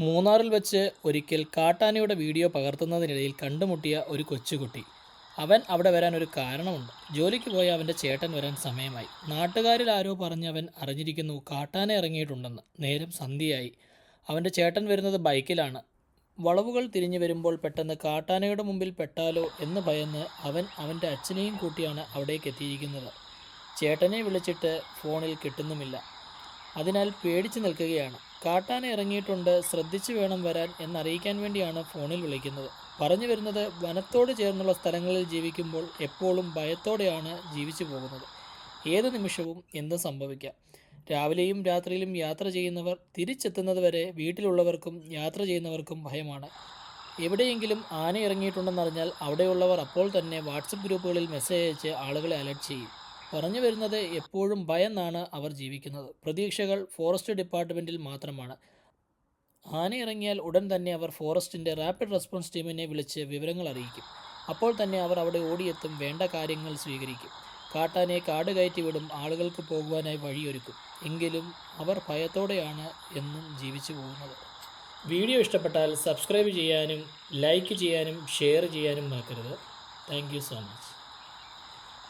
മൂന്നാറിൽ വെച്ച് ഒരിക്കൽ കാട്ടാനയുടെ വീഡിയോ പകർത്തുന്നതിനിടയിൽ കണ്ടുമുട്ടിയ ഒരു കൊച്ചുകുട്ടി. അവൻ അവിടെ വരാൻ ഒരു കാരണമുണ്ട്. ജോലിക്ക് പോയ അവൻ്റെ ചേട്ടൻ വരാൻ സമയമായി. നാട്ടുകാരിൽ ആരോ പറഞ്ഞ് അവൻ അറിഞ്ഞിരിക്കുന്നു കാട്ടാന ഇറങ്ങിയിട്ടുണ്ടെന്ന്. നേരം സന്ധ്യയായി. അവൻ്റെ ചേട്ടൻ വരുന്നത് ബൈക്കിലാണ്. വളവുകൾ തിരിഞ്ഞു വരുമ്പോൾ പെട്ടെന്ന് കാട്ടാനയുടെ മുമ്പിൽ പെട്ടാലോ എന്ന് ഭയന്ന് അവൻ അവൻ്റെ അച്ഛനെയും കൂട്ടിയാണ് അവിടേക്ക് എത്തിയിരിക്കുന്നത്. ചേട്ടനെ വിളിച്ചിട്ട് ഫോണിൽ കിട്ടുന്നുമില്ല. അതിനാൽ പേടിച്ച് നിൽക്കുകയാണ്. കാട്ടാന ഇറങ്ങിയിട്ടുണ്ട്, ശ്രദ്ധിച്ചു വേണം വരാൻ എന്നറിയിക്കാൻ വേണ്ടിയാണ് ഫോണിൽ വിളിക്കുന്നത്. പറഞ്ഞു വരുന്നത്, വനത്തോട് ചേർന്നുള്ള സ്ഥലങ്ങളിൽ ജീവിക്കുമ്പോൾ എപ്പോഴും ഭയത്തോടെയാണ് ജീവിച്ചു പോകുന്നത്. ഏത് നിമിഷവും എന്തും സംഭവിക്കാം. രാവിലെയും രാത്രിയിലും യാത്ര ചെയ്യുന്നവർ തിരിച്ചെത്തുന്നത് വരെ വീട്ടിലുള്ളവർക്കും യാത്ര ചെയ്യുന്നവർക്കും ഭയമാണ്. എവിടെയെങ്കിലും ആന ഇറങ്ങിയിട്ടുണ്ടെന്നറിഞ്ഞാൽ അവിടെയുള്ളവർ അപ്പോൾ തന്നെ വാട്സപ്പ് ഗ്രൂപ്പുകളിൽ മെസ്സേജ് അയച്ച് ആളുകളെ അലർട്ട് ചെയ്യും. പറഞ്ഞു വരുന്നത്, എപ്പോഴും ഭയന്നാണ് അവർ ജീവിക്കുന്നത്. പ്രതീക്ഷകൾ ഫോറസ്റ്റ് ഡിപ്പാർട്ട്മെൻറ്റിൽ മാത്രമാണ്. ആന ഇറങ്ങിയാൽ ഉടൻ തന്നെ അവർ ഫോറസ്റ്റിൻ്റെ റാപ്പിഡ് റെസ്പോൺസ് ടീമിനെ വിളിച്ച് വിവരങ്ങൾ അറിയിക്കും. അപ്പോൾ തന്നെ അവർ അവിടെ ഓടിയെത്തും, വേണ്ട കാര്യങ്ങൾ സ്വീകരിക്കും. കാട്ടാനയെ കാട് കയറ്റി വിടും, ആളുകൾക്ക് പോകുവാനായി വഴിയൊരുക്കും. എങ്കിലും അവർ ഭയത്തോടെയാണ് എന്നും ജീവിച്ചു പോകുന്നത്. വീഡിയോ ഇഷ്ടപ്പെട്ടാൽ സബ്സ്ക്രൈബ് ചെയ്യാനും ലൈക്ക് ചെയ്യാനും ഷെയർ ചെയ്യാനും മറക്കരുത്. Thank you so much.